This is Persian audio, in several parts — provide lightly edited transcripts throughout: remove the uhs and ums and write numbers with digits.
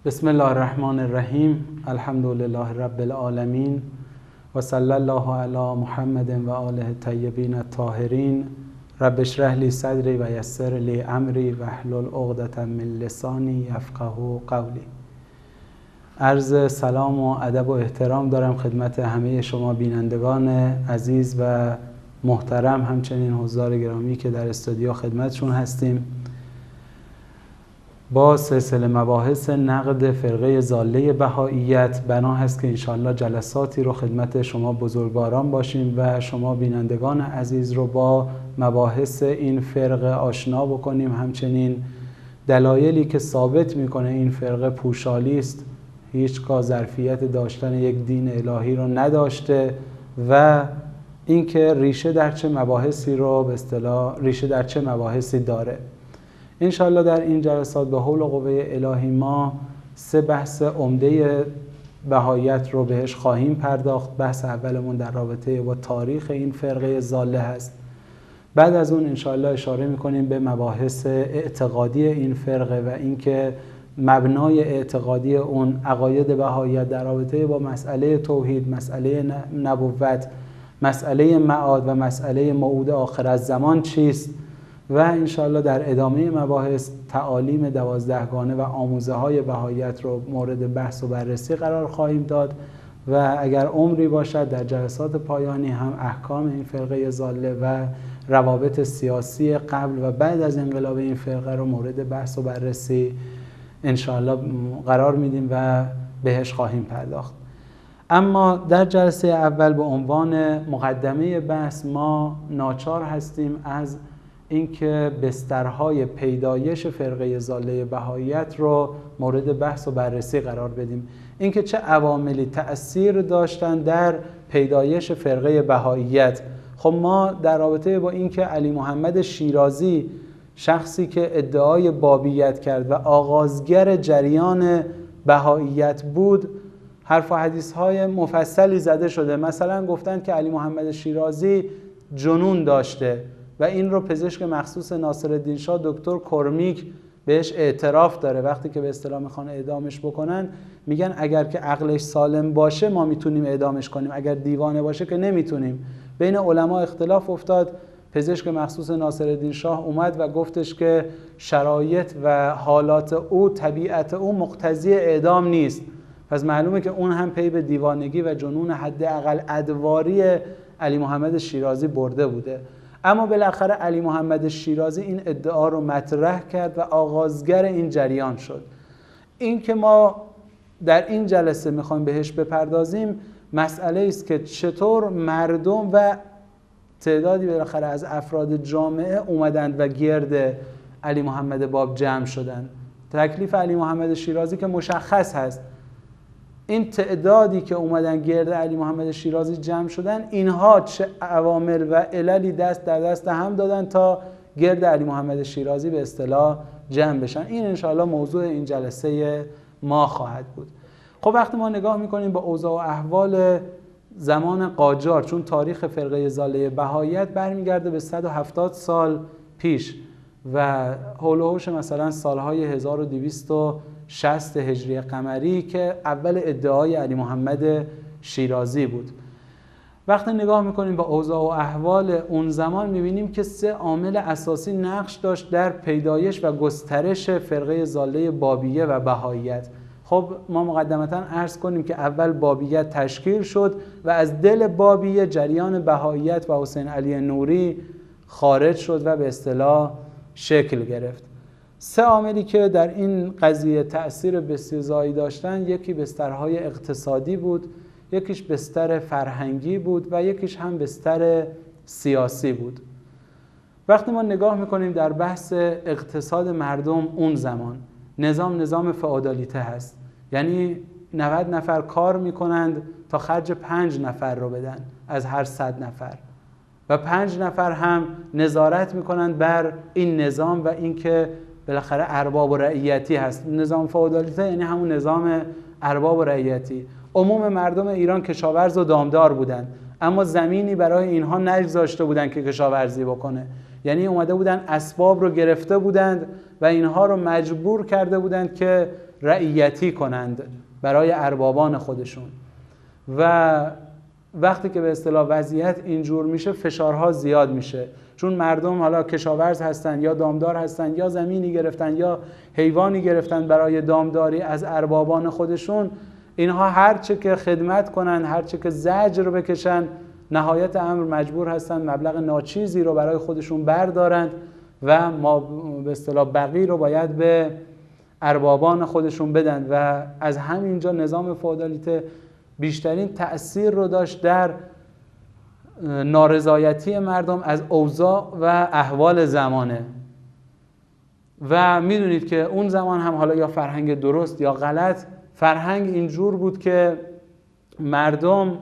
بسم الله الرحمن الرحیم. الحمد لله رب العالمین و صلی الله علی محمد و آله الطیبین الطاهرین. رب اشرح لی صدری و یسر لی امری واحلل عقدة من لسانی یفقهوا قولی. عرض سلام و ادب و احترام دارم خدمت همه شما بینندگان عزیز و محترم، همچنین حضار گرامی که در استودیو خدمتشون هستیم. با سلسله مباحث نقد فرقه ضاله بهائیت بنا هست که انشاءالله جلساتی رو خدمت شما بزرگواران باشیم و شما بینندگان عزیز رو با مباحث این فرقه آشنا بکنیم، همچنین دلایلی که ثابت میکنه این فرقه پوشالی است، هیچگاه ظرفیت داشتن یک دین الهی رو نداشته و اینکه ریشه در چه مباحثی رو به اصطلاح ریشه در چه مباحثی داره. انشاءالله در این جلسات به حول و قوه الهی ما 3 بحث عمده بهائیت رو بهش خواهیم پرداخت. بحث اولمون در رابطه با تاریخ این فرقه ضاله هست. بعد از اون انشاءالله اشاره میکنیم به مباحث اعتقادی این فرقه و اینکه مبنای اعتقادی اون عقاید بهائیت در رابطه با مسئله توحید، مسئله نبوت، مسئله معاد و مسئله موعود آخر الزمان چیست و انشاءالله در ادامه مباحث تعالیم 12 گانه و آموزه های بهائیت رو مورد بحث و بررسی قرار خواهیم داد و اگر عمری باشد در جلسات پایانی هم احکام این فرقه ضاله و روابط سیاسی قبل و بعد از انقلاب این فرقه رو مورد بحث و بررسی انشاءالله قرار میدیم و بهش خواهیم پرداخت. اما در جلسه اول به عنوان مقدمه بحث ما ناچار هستیم از اینکه بسترهای پیدایش فرقه ضاله بهائیت رو مورد بحث و بررسی قرار بدیم. اینکه چه عواملی تأثیر داشتن در پیدایش فرقه بهائیت. خب ما در رابطه با اینکه علی محمد شیرازی شخصی که ادعای بابیت کرد و آغازگر جریان بهائیت بود، حرف و حدیثهای مفصلی زده شده. مثلا گفتن که علی محمد شیرازی جنون داشته و این رو پزشک مخصوص ناصرالدین شاه دکتر کرمیک بهش اعتراف داره. وقتی که به اصطلاح میخوان اعدامش بکنن میگن اگر که عقلش سالم باشه ما میتونیم اعدامش کنیم، اگر دیوانه باشه که نمیتونیم. بین علما اختلاف افتاد. پزشک مخصوص ناصرالدین شاه اومد و گفتش که شرایط و حالات او، طبیعت او مقتضی اعدام نیست. پس معلومه که اون هم پی به دیوانگی و جنون حداقل ادواری علی محمد شیرازی برده بوده. اما بالاخره علی محمد شیرازی این ادعا رو مطرح کرد و آغازگر این جریان شد. این که ما در این جلسه میخوایم بهش بپردازیم مسئله است که چطور مردم و تعدادی بالاخره از افراد جامعه اومدند و گرد علی محمد باب جمع شدند. تکلیف علی محمد شیرازی که مشخص هست. این تعدادی که اومدن گرد علی محمد شیرازی جمع شدن، اینها چه عوامل و عللی دست در دست هم دادن تا گرد علی محمد شیرازی به اصطلاح جمع بشن. این انشاءالله موضوع این جلسه ما خواهد بود. خب وقتی ما نگاه میکنیم به اوضاع و احوال زمان قاجار، چون تاریخ فرقه ضاله بهائیت برمیگرده به 170 سال پیش و حول و حوش مثلا سالهای 1260 هجری قمری که اول ادعای علی محمد شیرازی بود. وقتی نگاه میکنیم به اوضاع و احوال اون زمان میبینیم که 3 عامل اساسی نقش داشت در پیدایش و گسترش فرقه ضاله بابیه و بهائیت. خب ما مقدمتا عرض کنیم که اول بابیت تشکیل شد و از دل بابیه جریان بهائیت و حسین علی نوری خارج شد و به اصطلاح شکل گرفت. 3 عاملی که در این قضیه تأثیر بسزایی داشتن، یکی بسترهای اقتصادی بود، یکیش بستر فرهنگی بود و یکیش هم بستر سیاسی بود. وقتی ما نگاه میکنیم در بحث اقتصاد مردم اون زمان، نظام فئودالیته هست. یعنی 90 نفر کار میکنند تا خرج 5 نفر رو بدن از هر 100 نفر و 5 نفر هم نظارت میکنند بر این نظام و اینکه بالاخره ارباب و رعیتی هست. نظام فئودالیته یعنی همون نظام ارباب و رعیتی. عموم مردم ایران کشاورز و دامدار بودند، اما زمینی برای اینها نگذاشته بودند که کشاورزی بکنه. یعنی اومده بودن اسباب رو گرفته بودند و اینها رو مجبور کرده بودند که رعیتی کنند برای اربابان خودشون. و وقتی که به اصطلاح وضعیت اینجور میشه فشارها زیاد میشه، چون مردم حالا کشاورز هستن یا دامدار هستن یا زمینی گرفتن یا حیوانی گرفتن برای دامداری از اربابان خودشون، اینها هرچه که خدمت کنن، هرچه که زجر رو بکشن، نهایت امر مجبور هستن مبلغ ناچیزی رو برای خودشون بردارند و ما به اصطلاح بقیه رو باید به اربابان خودشون بدن. و از همینجا نظام فئودالیته بیشترین تأثیر رو داشت در نارضایتی مردم از اوضاع و احوال زمانه. و میدونید که اون زمان هم حالا یا فرهنگ درست یا غلط، فرهنگ اینجور بود که مردم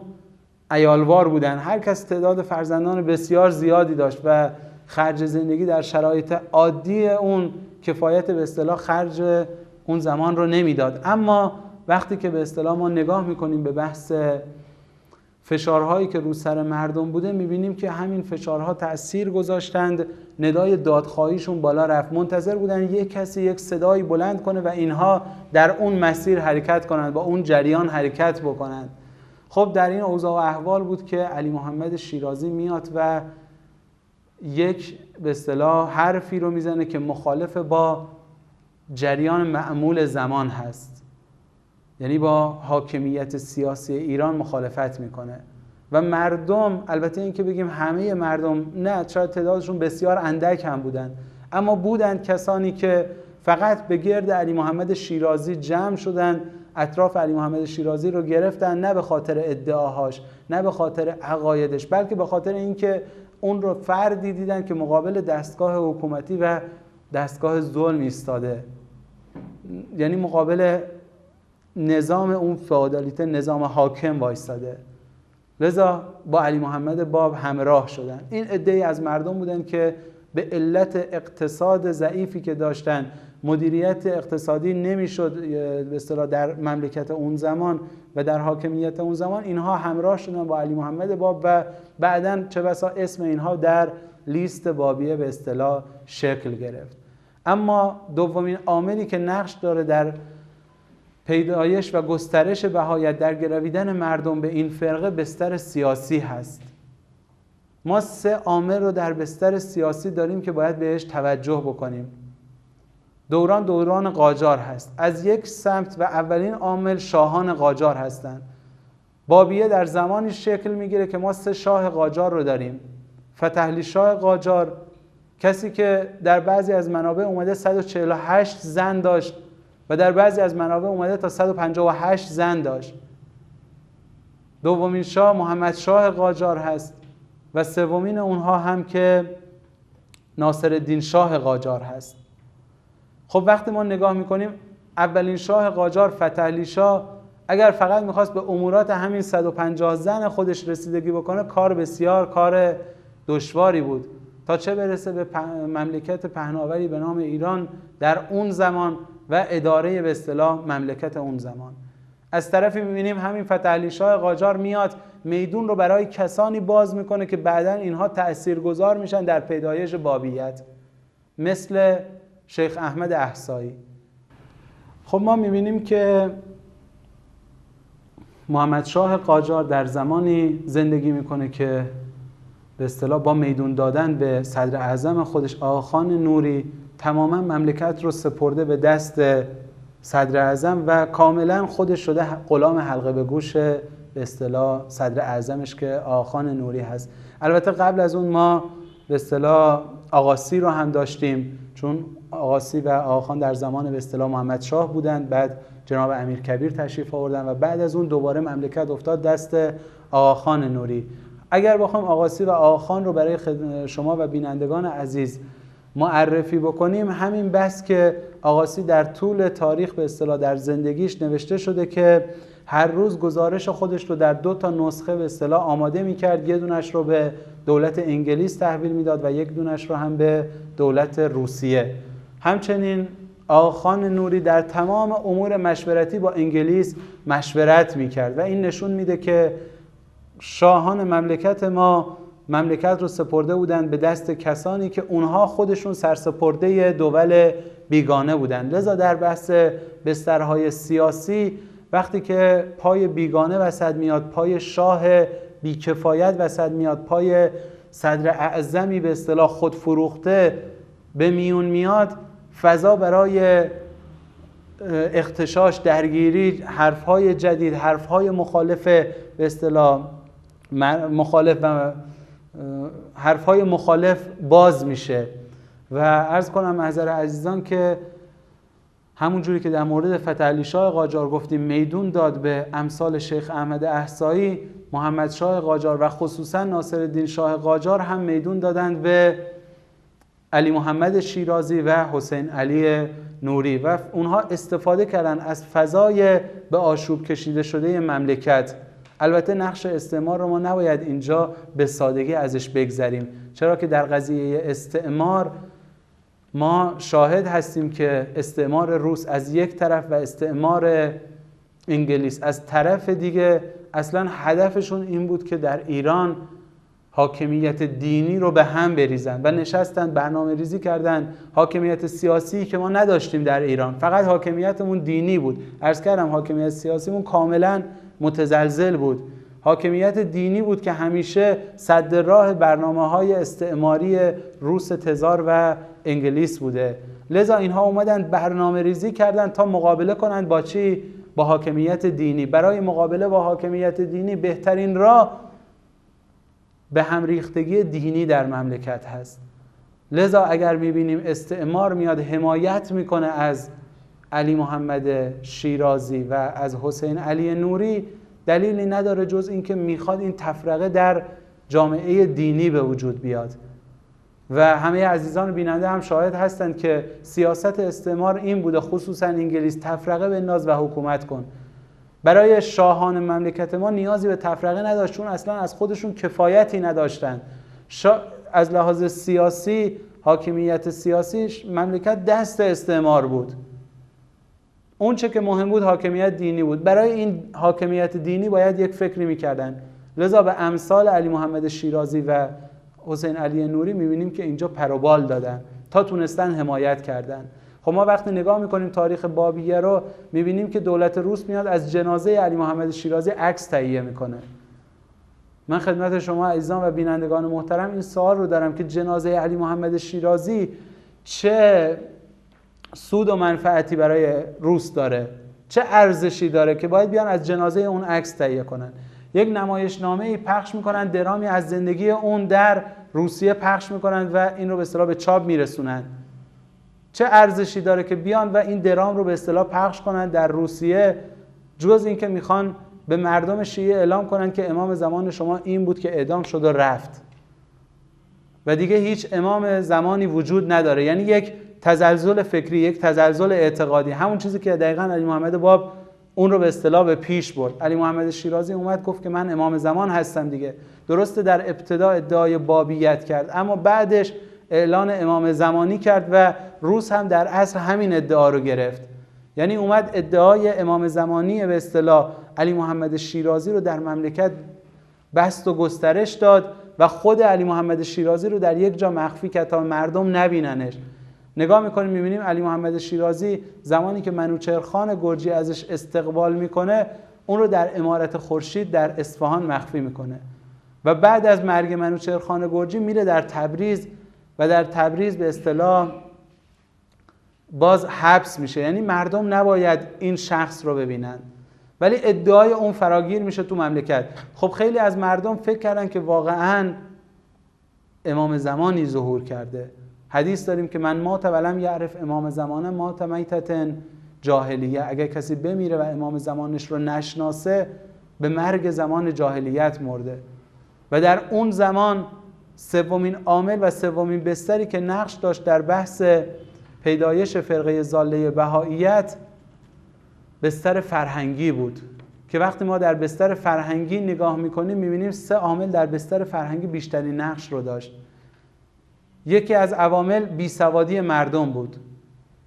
عیالوار بودن، هر کس تعداد فرزندان بسیار زیادی داشت و خرج زندگی در شرایط عادی اون کفایت به اصطلاح خرج اون زمان رو نمیداد. اما وقتی که به اصطلاح ما نگاه میکنیم به بحث فشارهایی که رو سر مردم بوده، میبینیم که همین فشارها تأثیر گذاشتند، ندای دادخواهیشون بالا رفت، منتظر بودن یک کسی یک صدایی بلند کنه و اینها در اون مسیر حرکت کنند، با اون جریان حرکت بکنند. خب در این اوضاع و احوال بود که علی محمد شیرازی میاد و یک به اصطلاح حرفی رو میزنه که مخالف با جریان معمول زمان هست، یعنی با حاکمیت سیاسی ایران مخالفت میکنه. و مردم، البته این که بگیم همه مردم نه، شاید تعدادشون بسیار اندک هم بودن، اما بودند کسانی که فقط به گرد علی محمد شیرازی جمع شدن، اطراف علی محمد شیرازی رو گرفتن، نه به خاطر ادعاهاش، نه به خاطر عقایدش، بلکه به خاطر اینکه اون رو فردی دیدن که مقابل دستگاه حکومتی و دستگاه ظلم ایستاده، یعنی مقابل نظام اون فئودالیته، نظام حاکم وایستاده. لذا با علی محمد باب همراه شدن. این عده‌ای از مردم بودن که به علت اقتصاد ضعیفی که داشتن، مدیریت اقتصادی نمیشد به اصطلاح در مملکت اون زمان و در حاکمیت اون زمان، اینها همراه شدن با علی محمد باب و بعداً چه بسا اسم اینها در لیست بابیه به اصطلاح شکل گرفت. اما دومین عاملی که نقش داره در پیدایش و گسترش بهایت، در گرویدن مردم به این فرقه، بستر سیاسی هست. ما 3 عامل رو در بستر سیاسی داریم که باید بهش توجه بکنیم. دوران قاجار هست از یک سمت و اولین عامل شاهان قاجار هستند. بابیه در زمانی شکل میگیره که ما 3 شاه قاجار رو داریم. فتحعلی شاه قاجار، کسی که در بعضی از منابع اومده 148 زن داشت و در بعضی از منابع اومده تا 158 زن داشت. دومین شاه محمد شاه قاجار هست و سومین اونها هم که ناصرالدین شاه قاجار هست. خب وقتی ما نگاه میکنیم اولین شاه قاجار فتحعلی شاه، اگر فقط میخواست به امورات همین 150 زن خودش رسیدگی بکنه، کار بسیار کار دشواری بود، تا چه برسه به مملکت پهناوری به نام ایران در اون زمان و اداره به اصطلاح مملکت اون زمان. از طرفی میبینیم همین فتحعلی شاه قاجار میاد میدون رو برای کسانی باز میکنه که بعداً اینها تأثیرگذار میشن در پیدایش بابیت، مثل شیخ احمد احصایی. خب ما میبینیم که محمد شاه قاجار در زمانی زندگی میکنه که به اصطلاح با میدون دادن به صدر اعظم خودش آقاخان نوری تماما مملکت رو سپرده به دست صدر اعظم و کاملا خودش شده غلام حلقه به گوش به اصطلاح صدر اعظمش که آقاخان نوری هست. البته قبل از اون ما به اصطلاح آقاسی رو هم داشتیم، چون آقاسی و آقاخان در زمان به اصطلاح محمد شاه بودند، بعد جناب امیرکبیر تشریف آوردن و بعد از اون دوباره مملکت افتاد دست آقاخان نوری. اگر بخوایم آقاسی و آقاخان رو برای شما و بینندگان عزیز معرفی بکنیم، همین بس که آقاسی در طول تاریخ به اصطلاح در زندگیش نوشته شده که هر روز گزارش خودش رو در 2 نسخه به اصطلاح آماده می‌کرد، یه دونش رو به دولت انگلیس تحویل میداد و یک دونش رو هم به دولت روسیه. همچنین آقاخان نوری در تمام امور مشورتی با انگلیس مشورت می‌کرد و این نشون میده که شاهان مملکت ما مملکت رو سپرده بودند به دست کسانی که اونها خودشون سرسپرده دول بیگانه بودند. لذا در بحث بسترهای سیاسی وقتی که پای بیگانه وسط میاد، پای شاه بیکفایت وسط میاد، پای صدر اعظمی به اصطلاح خودفروخته به میون میاد، فضا برای اغتشاش، درگیری، حرفهای جدید، حرفهای مخالف به اصطلاح حرفهای مخالف باز میشه. و عرض کنم محضر عزیزان که همون جوری که در مورد فتح علی شاه قاجار گفتیم میدون داد به امثال شیخ احمد احصایی، محمد شاه قاجار و خصوصا ناصرالدین شاه قاجار هم میدون دادند به علی محمد شیرازی و حسین علی نوری و اونها استفاده کردن از فضای به آشوب کشیده شده مملکت. البته نقش استعمار رو ما نباید اینجا به سادگی ازش بگذریم، چرا که در قضیه استعمار ما شاهد هستیم که استعمار روس از یک طرف و استعمار انگلیس از طرف دیگه اصلا هدفشون این بود که در ایران حاکمیت دینی رو به هم بریزن و نشستن برنامه ریزی کردن. حاکمیت سیاسی که ما نداشتیم در ایران، فقط حاکمیتمون دینی بود. عرض کردم حاکمیت سیاسیمون کاملا متزلزل بود. حاکمیت دینی بود که همیشه سد راه برنامه‌های استعماری روس تزار و انگلیس بوده. لذا اینها اومدن برنامه ریزی کردن تا مقابله کنند با چی؟ با حاکمیت دینی. برای مقابله با حاکمیت دینی بهترین راه به هم ریختگی دینی در مملکت هست. لذا اگر میبینیم استعمار میاد حمایت میکنه از علی محمد شیرازی و از حسین علی نوری، دلیلی نداره جز اینکه میخواد این تفرقه در جامعه دینی به وجود بیاد. و همه عزیزان بیننده هم شاهد هستند که سیاست استعمار این بوده، خصوصا انگلیس، تفرقه بنداز و حکومت کن. برای شاهان مملکت ما نیازی به تفرقه نداشت، چون اصلا از خودشون کفایتی نداشتن. از لحاظ سیاسی، حاکمیت سیاسیش مملکت دست استعمار بود. اون چه که مهم بود حاکمیت دینی بود. برای این حاکمیت دینی باید یک فکری میکردن. لذا به امثال علی محمد شیرازی و حسین علی نوری میبینیم که اینجا پروبال دادن تا تونستن حمایت کردن. خب ما وقتی نگاه میکنیم تاریخ بابیه رو میبینیم که دولت روس میاد از جنازه علی محمد شیرازی عکس تهیه میکنه. من خدمت شما عزیزان و بینندگان محترم این سوال رو دارم که جنازه علی محمد شیرازی چه سود و منفعتی برای روس داره، چه ارزشی داره که باید بیان از جنازه اون عکس تهیه کنن. یک نمایشنامه‌ای پخش میکنن، درامی از زندگی اون در روسیه پخش میکنن و این رو به اصطلاح به چاپ میرسونن. چه ارزشی داره که بیان و این درام رو به اصطلاح پخش کنن در روسیه، جز این که میخوان به مردم شیعه اعلام کنن که امام زمان شما این بود که اعدام شد و رفت و دیگه هیچ امام زمانی وجود نداره. یعنی یک تزلزل فکری، یک تزلزل اعتقادی، همون چیزی که دقیقاً علی محمد باب اون رو به اصطلاح به پیش برد. علی محمد شیرازی اومد گفت که من امام زمان هستم دیگه. درسته در ابتدا ادعای بابیت کرد، اما بعدش اعلان امام زمانی کرد و روس هم در اصل همین ادعا رو گرفت. یعنی اومد ادعای امام زمانی به اصطلاح علی محمد شیرازی رو در مملکت بست و گسترش داد و خود علی محمد شیرازی رو در یک جا مخفی کرد تا مردم نبیننش. نگاه میکنیم میبینیم علی محمد شیرازی زمانی که منوچهرخان گرجی ازش استقبال میکنه اون رو در امارت خورشید در اصفهان مخفی میکنه و بعد از مرگ منوچهرخان گرجی میره در تبریز و در تبریز به اصطلاح باز حبس میشه. یعنی مردم نباید این شخص رو ببینن، ولی ادعای اون فراگیر میشه تو مملکت. خب خیلی از مردم فکر کردن که واقعاً امام زمانی ظهور کرده. حدیث داریم که من مات ولم یعرف امام زمانه مات میتة جاهلیه. اگر کسی بمیره و امام زمانش رو نشناسه به مرگ زمان جاهلیت مرده. و در اون زمان سومین عامل و سومین بستری که نقش داشت در بحث پیدایش فرقه ضاله بهائیت بستر فرهنگی بود که وقتی ما در بستر فرهنگی نگاه میکنیم میبینیم سه عامل در بستر فرهنگی بیشترین نقش رو داشت. یکی از عوامل بیسوادی مردم بود.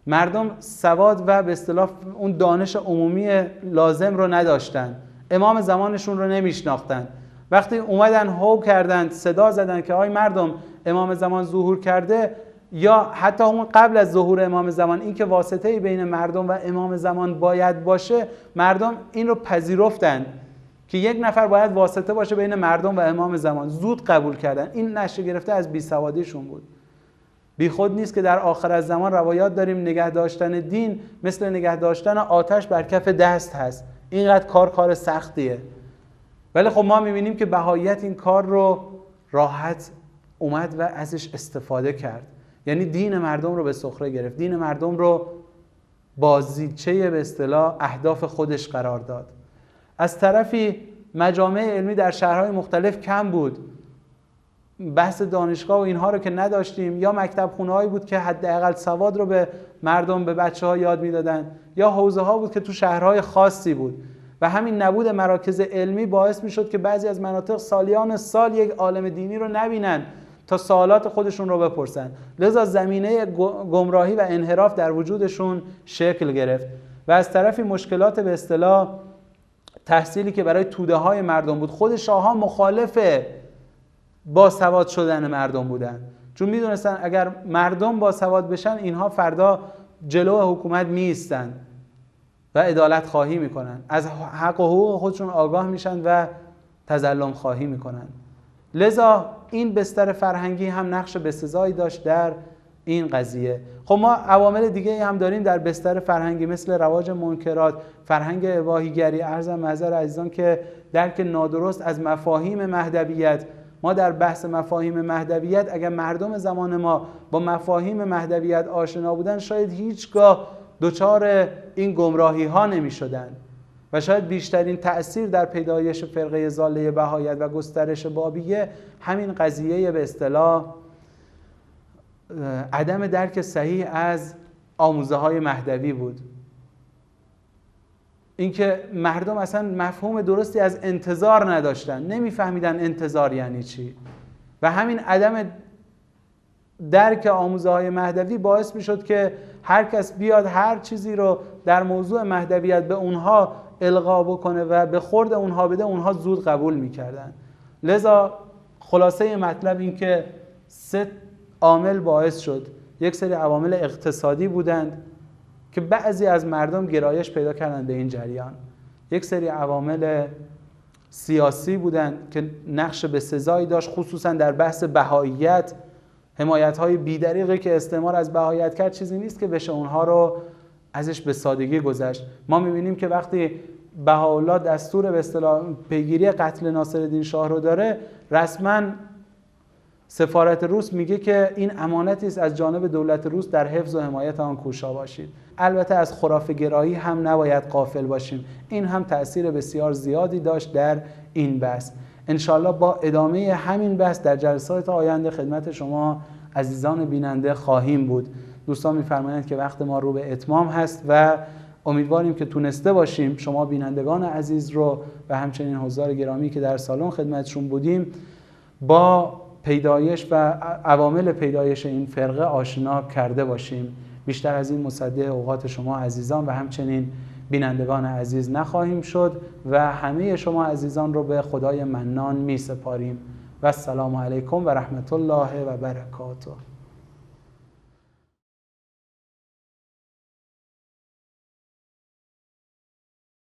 مردم سواد و به اصطلاح اون دانش عمومی لازم رو نداشتن، امام زمانشون رو نمیشناختن. وقتی اومدن هو کردن، صدا زدن که آی مردم امام زمان ظهور کرده، یا حتی اون قبل از ظهور امام زمان، این که واسطه بین مردم و امام زمان باید باشه، مردم این رو پذیرفتن که یک نفر باید واسطه باشه بین مردم و امام زمان، زود قبول کردن. این نشأه گرفته از بیسوادیشون بود. بی خود نیست که در آخر از زمان روایات داریم نگه داشتن دین مثل نگه داشتن آتش بر کف دست هست، اینقدر کار سختیه. ولی خب ما میبینیم که بهاییت این کار رو راحت اومد و ازش استفاده کرد. یعنی دین مردم رو به سخره گرفت، دین مردم رو بازیچه به اصطلاح اهداف خودش قرار داد. از طرفی مجامع علمی در شهرهای مختلف کم بود، بحث دانشگاه و اینها رو که نداشتیم، یا مکتب خونه‌هایی بود که حداقل سواد رو به مردم، به بچه‌ها یاد میدادن، یا حوزه‌ها بود که تو شهرهای خاصی بود و همین نبود مراکز علمی باعث میشد که بعضی از مناطق سالیان سال یک عالم دینی رو نبینن تا سوالات خودشون رو بپرسن. لذا زمینه گمراهی و انحراف در وجودشون شکل گرفت. و از طرفی مشکلات به اصطلاح تحصیلی که برای توده های مردم بود، خود شاهان مخالف با سواد شدن مردم بودن، چون میدونستن اگر مردم با سواد بشن اینها فردا جلو حکومت میایستن و عدالت خواهی میکنن، از حق و حقوق خودشون آگاه میشن و تظلم خواهی میکنن. لذا این بستر فرهنگی هم نقش بسزایی داشت در این قضیه. خب ما عوامل دیگه هم داریم در بستر فرهنگی مثل رواج منکرات، فرهنگ اباحیگری. عرضم معذر عزیزان که درک نادرست از مفاهیم مهدویت. ما در بحث مفاهیم مهدویت اگر مردم زمان ما با مفاهیم مهدویت آشنا بودن، شاید هیچگاه دچار این گمراهی ها نمی شدن و شاید بیشترین تأثیر در پیدایش فرقه ضاله بهاییت و گسترش بابیه همین قضیه به اصطلاح عدم درک صحیح از آموزه های مهدوی بود. اینکه مردم اصلا مفهوم درستی از انتظار نداشتن، نمیفهمیدن انتظار یعنی چی، و همین عدم درک آموزه های مهدوی باعث میشد که هر کس بیاد هر چیزی رو در موضوع مهدویت به اونها القا بکنه و به خورد اونها بده، اونها زود قبول میکردن. لذا خلاصه مطلب این که 3 عامل باعث شد. یک سری عوامل اقتصادی بودند که بعضی از مردم گرایش پیدا کردن به این جریان. یک سری عوامل سیاسی بودند که نقش بسزایی داشت، خصوصا در بحث بهاییت. حمایت‌های بی‌دریغی که استعمار از بهاییت کرد چیزی نیست که بشه اونها رو ازش به سادگی گذشت. ما می‌بینیم که وقتی بهاءالله دستور به اصطلاح پیگیری قتل ناصرالدین شاه رو داره، رسما سفارت روس میگه که این امانتی است از جانب دولت روس، در حفظ و حمایت آن کوشا باشید. البته از خرافه گرایی هم نباید غافل باشیم، این هم تأثیر بسیار زیادی داشت در این بحث. انشالله با ادامه همین بحث در جلسات آینده خدمت شما عزیزان بیننده خواهیم بود. دوستان میفرمایند که وقت ما رو به اتمام هست و امیدواریم که تونسته باشیم شما بینندگان عزیز رو و همچنین حضار گرامی که در سالن خدمتشون بودیم با پیدایش و عوامل پیدایش این فرقه آشنا کرده باشیم. بیشتر از این مصدق اوقات شما عزیزان و همچنین بینندگان عزیز نخواهیم شد و همه شما عزیزان رو به خدای منان می سپاریم و السلام علیکم و رحمت الله و برکاته.